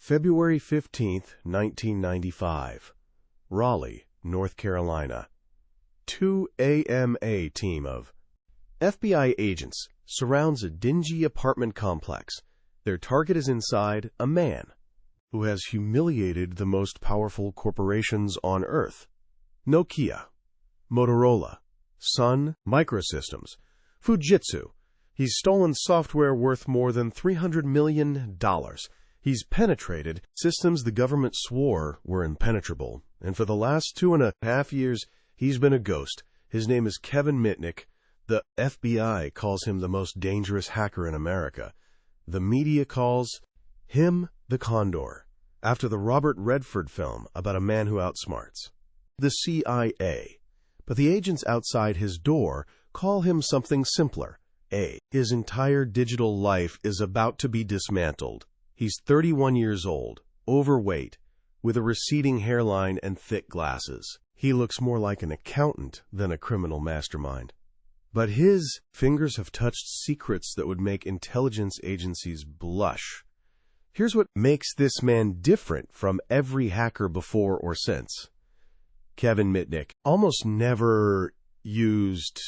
February 15, 1995. Raleigh, North Carolina. 2 AMA team of FBI agents surrounds a dingy apartment complex. Their target is inside a man who has humiliated the most powerful corporations on Earth. Nokia, Motorola, Sun Microsystems, Fujitsu. He's stolen software worth more than $300 million. He's penetrated systems the government swore were impenetrable. And for the last 2.5 years, he's been a ghost. His name is Kevin Mitnick. The FBI calls him the most dangerous hacker in America. The media calls him the Condor, after the Robert Redford film about a man who outsmarts the CIA. But the agents outside his door call him something simpler. His entire digital life is about to be dismantled. He's 31 years old, overweight, with a receding hairline and thick glasses. He looks more like an accountant than a criminal mastermind. But his fingers have touched secrets that would make intelligence agencies blush. Here's what makes this man different from every hacker before or since. Kevin Mitnick almost never used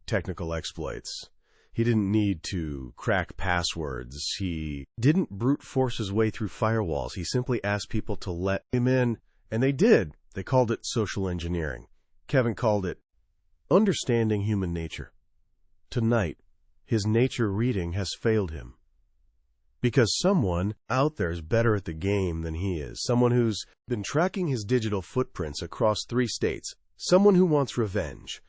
technical exploits. He didn't need to crack passwords. He didn't brute force his way through firewalls. He simply asked people to let him in, and they did. They called it social engineering. Kevin called it understanding human nature. Tonight, his nature reading has failed him. Because someone out there is better at the game than he is. Someone who's been tracking his digital footprints across 3 states. Someone who wants revenge.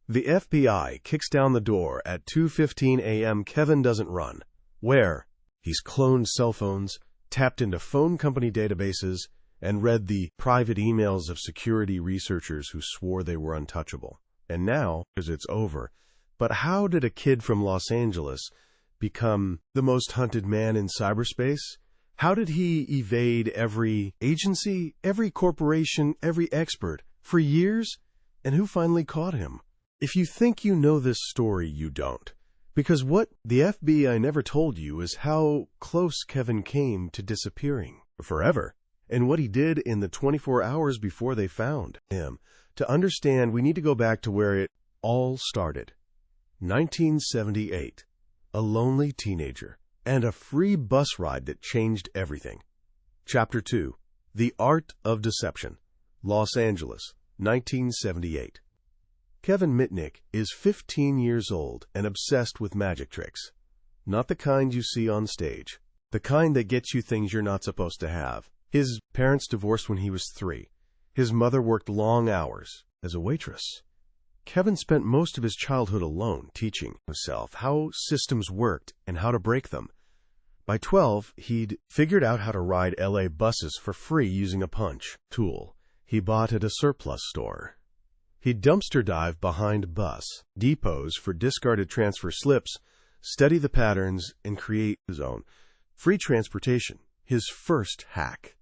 The FBI kicks down the door at 2:15 a.m. Kevin doesn't run. Where? He's cloned cell phones, tapped into phone company databases, and read the private emails of security researchers who swore they were untouchable. And now, as it's over. But how did a kid from Los Angeles become the most hunted man in cyberspace? How did he evade every agency, every corporation, every expert for years? And who finally caught him? If you think you know this story, you don't. Because what the FBI never told you is how close Kevin came to disappearing forever, and what he did in the 24 hours before they found him. To understand, we need to go back to where it all started. 1978. A lonely teenager, and a free bus ride that changed everything. Chapter 2. The Art of Deception. Los Angeles, 1978. Kevin Mitnick is 15 years old and obsessed with magic tricks. Not the kind you see on stage. The kind that gets you things you're not supposed to have. His parents divorced when he was 3. His mother worked long hours as a waitress. Kevin spent most of his childhood alone, teaching himself how systems worked and how to break them. By 12, he'd figured out how to ride LA buses for free using a punch tool he bought at a surplus store. He'd dumpster dive behind bus depots for discarded transfer slips, study the patterns, and create his own. Free transportation, his first hack.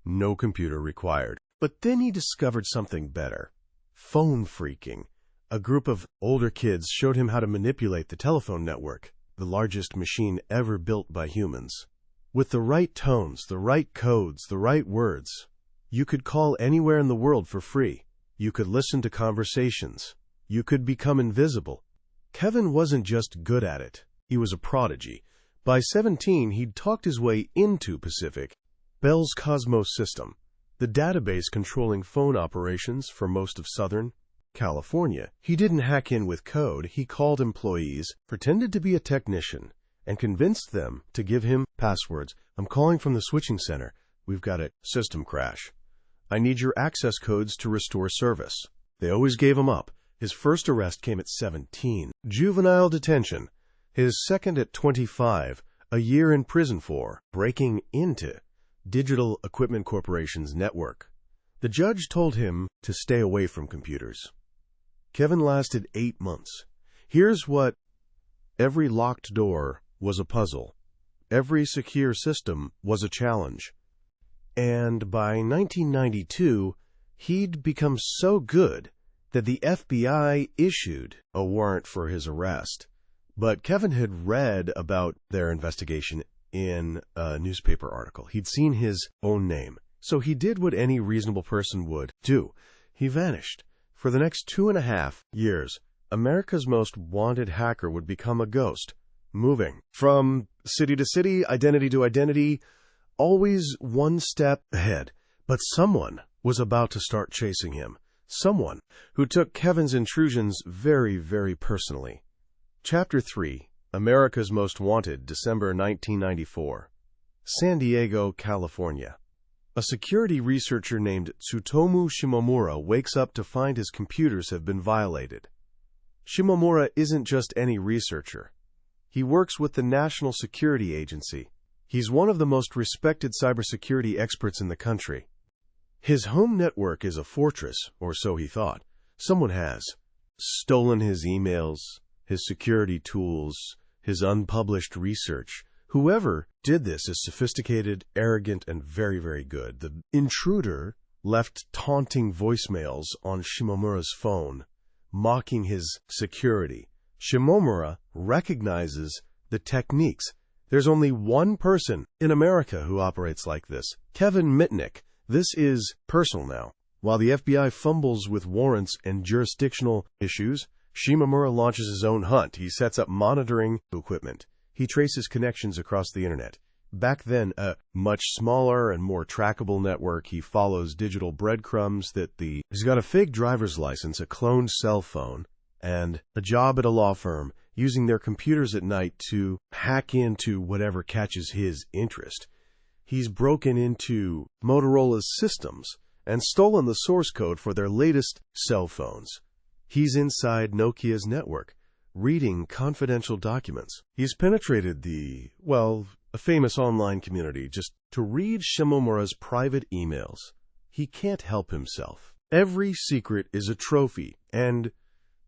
No computer required. But then he discovered something better. Phone phreaking. A group of older kids showed him how to manipulate the telephone network, the largest machine ever built by humans. With the right tones, the right codes, the right words, you could call anywhere in the world for free. You could listen to conversations. You could become invisible. Kevin wasn't just good at it. He was a prodigy. By 17, he'd talked his way into Pacific Bell's Cosmos system, the database controlling phone operations for most of Southern California. He didn't hack in with code. He called employees, pretended to be a technician, and convinced them to give him passwords. I'm calling from the switching center. We've got a system crash. I need your access codes to restore service. They always gave him up. His first arrest came at 17. Juvenile detention. His second at 25. A year in prison for breaking into Digital Equipment Corporation's network. The judge told him to stay away from computers. Kevin lasted 8 months. Here's what: every locked door was a puzzle. Every secure system was a challenge. And by 1992, he'd become so good that the FBI issued a warrant for his arrest. But Kevin had read about their investigation in a newspaper article. He'd seen his own name. So he did what any reasonable person would do. He vanished. For the next 2.5 years, America's most wanted hacker would become a ghost, moving from city to city, identity to identity, always one step ahead. But someone was about to start chasing him. Someone who took Kevin's intrusions very, very personally. Chapter 3, America's Most Wanted, December 1994. San Diego, California. A security researcher named Tsutomu Shimomura wakes up to find his computers have been violated. Shimomura isn't just any researcher. He works with the National Security Agency. He's one of the most respected cybersecurity experts in the country. His home network is a fortress, or so he thought. Someone has stolen his emails, his security tools, his unpublished research. Whoever did this is sophisticated, arrogant, and very, very good. The intruder left taunting voicemails on Shimomura's phone, mocking his security. Shimomura recognizes the techniques. There's only one person in America who operates like this, Kevin Mitnick. This is personal now. While the FBI fumbles with warrants and jurisdictional issues, Shimomura launches his own hunt. He sets up monitoring equipment. He traces connections across the internet. Back then, a much smaller and more trackable network, he follows digital breadcrumbs he's got a fake driver's license, a cloned cell phone, and a job at a law firm, using their computers at night to hack into whatever catches his interest. He's broken into Motorola's systems and stolen the source code for their latest cell phones. He's inside Nokia's network, reading confidential documents. He's penetrated a famous online community just to read Shimomura's private emails. He can't help himself. Every secret is a trophy, and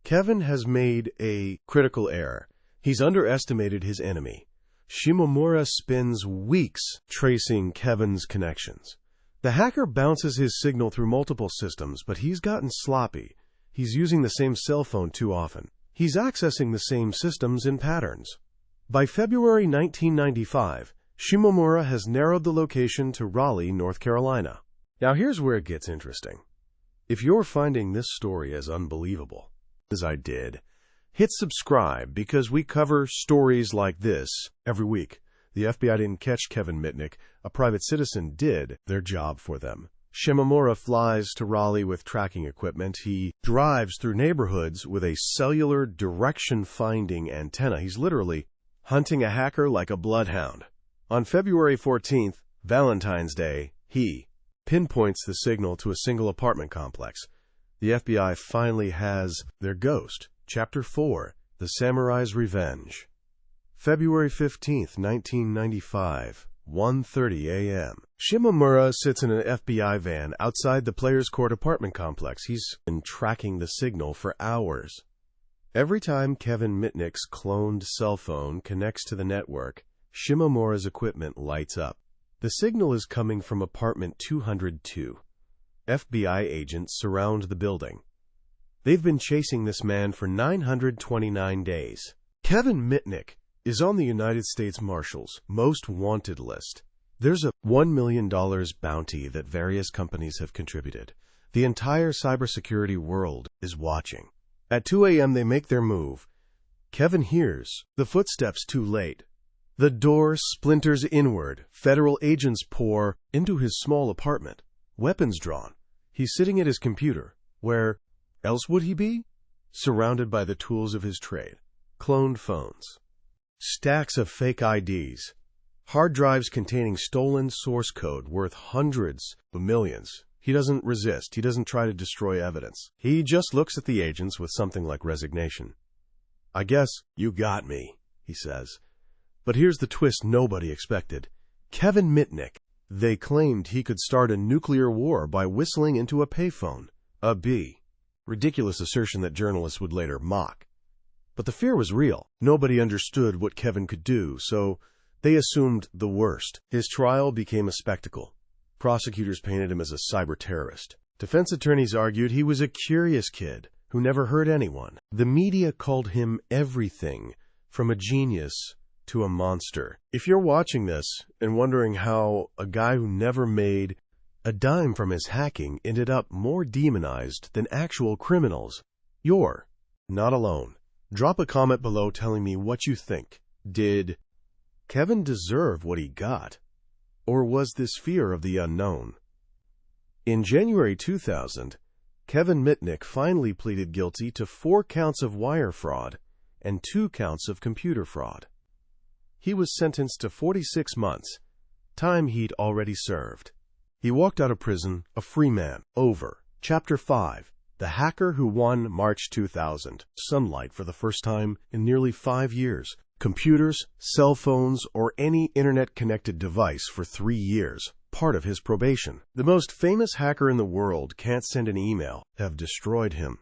Kevin has made a critical error. He's underestimated his enemy. Shimomura spends weeks tracing Kevin's connections. The hacker bounces his signal through multiple systems, but he's gotten sloppy. He's using the same cell phone too often. He's accessing the same systems in patterns. By February 1995, Shimomura has narrowed the location to Raleigh, North Carolina. Now here's where it gets interesting. If you're finding this story as unbelievable as I did, hit subscribe because we cover stories like this every week. The FBI didn't catch Kevin Mitnick. A private citizen did their job for them. Shimomura flies to Raleigh with tracking equipment. He drives through neighborhoods with a cellular direction-finding antenna. He's literally hunting a hacker like a bloodhound. On February 14th, Valentine's Day, he pinpoints the signal to a single apartment complex. The FBI finally has their ghost. Chapter 4, The Samurai's Revenge. February 15th, 1995. 1:30 a.m. Shimomura sits in an FBI van outside the Players Court apartment complex. He's been tracking the signal for hours. Every time Kevin Mitnick's cloned cell phone connects to the network, Shimomura's equipment lights up. The signal is coming from apartment 202. FBI agents surround the building. They've been chasing this man for 929 days. Kevin Mitnick is on the United States Marshal's Most Wanted list. There's a $1 million bounty that various companies have contributed. The entire cybersecurity world is watching. At 2 a.m. they make their move. Kevin hears the footsteps too late. The door splinters inward. Federal agents pour into his small apartment, weapons drawn. He's sitting at his computer. Where else would he be? Surrounded by the tools of his trade. Cloned phones. Stacks of fake IDs. Hard drives containing stolen source code worth hundreds of millions. He doesn't resist. He doesn't try to destroy evidence. He just looks at the agents with something like resignation. "I guess you got me," he says. But here's the twist nobody expected. Kevin Mitnick. They claimed he could start a nuclear war by whistling into a payphone. A B. Ridiculous assertion that journalists would later mock. But the fear was real. Nobody understood what Kevin could do, so they assumed the worst. His trial became a spectacle. Prosecutors painted him as a cyber terrorist. Defense attorneys argued he was a curious kid who never hurt anyone. The media called him everything from a genius to a monster. If you're watching this and wondering how a guy who never made a dime from his hacking ended up more demonized than actual criminals, you're not alone. Drop a comment below telling me what you think. Did Kevin deserve what he got? Or was this fear of the unknown? In January 2000, Kevin Mitnick finally pleaded guilty to 4 counts of wire fraud and 2 counts of computer fraud. He was sentenced to 46 months, time he'd already served. He walked out of prison a free man. Over. Chapter 5. The Hacker Who Won, March 2000. Sunlight for the first time in nearly 5 years. Computers, cell phones, or any internet-connected device for 3 years. Part of his probation. The most famous hacker in the world can't send an email. Have destroyed him.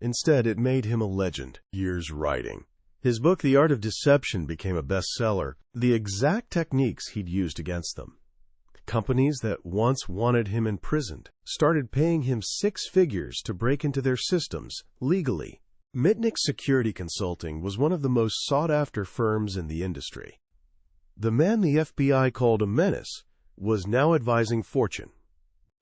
Instead, it made him a legend. Years writing. His book, The Art of Deception, became a bestseller. The exact techniques he'd used against them. Companies that once wanted him imprisoned started paying him 6 figures to break into their systems legally. Mitnick Security Consulting was one of the most sought-after firms in the industry. The man the FBI called a menace was now advising Fortune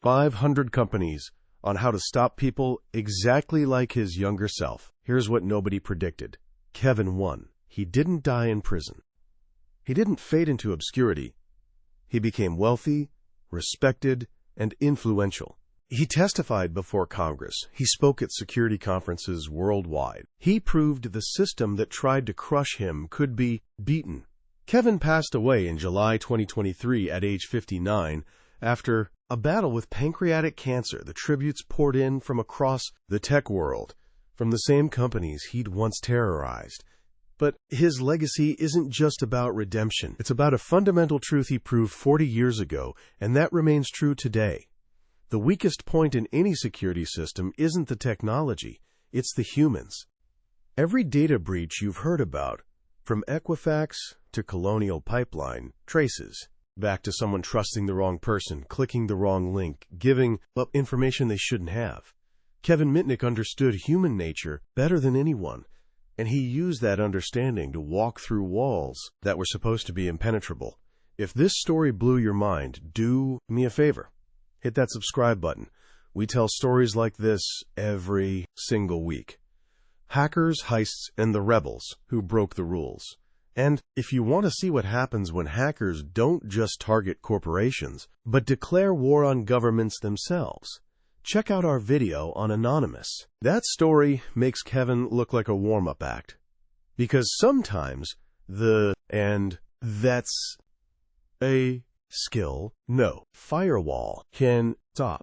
500 companies on how to stop people exactly like his younger self. Here's what nobody predicted. Kevin won. He didn't die in prison. He didn't fade into obscurity. He became wealthy, respected, and influential. He testified before Congress. He spoke at security conferences worldwide. He proved the system that tried to crush him could be beaten. Kevin passed away in July 2023 at age 59 after a battle with pancreatic cancer. The tributes poured in from across the tech world, from the same companies he'd once terrorized. But his legacy isn't just about redemption. It's about a fundamental truth he proved 40 years ago, and that remains true today. The weakest point in any security system isn't the technology, it's the humans. Every data breach you've heard about, from Equifax to Colonial Pipeline, traces back to someone trusting the wrong person, clicking the wrong link, giving up information they shouldn't have. Kevin Mitnick understood human nature better than anyone, and he used that understanding to walk through walls that were supposed to be impenetrable. If this story blew your mind, do me a favor. Hit that subscribe button. We tell stories like this every single week. Hackers, heists, and the rebels who broke the rules. And if you want to see what happens when hackers don't just target corporations, but declare war on governments themselves, check out our video on Anonymous. That story makes Kevin look like a warm-up act. Because sometimes and that's a skill, no, firewall can stop.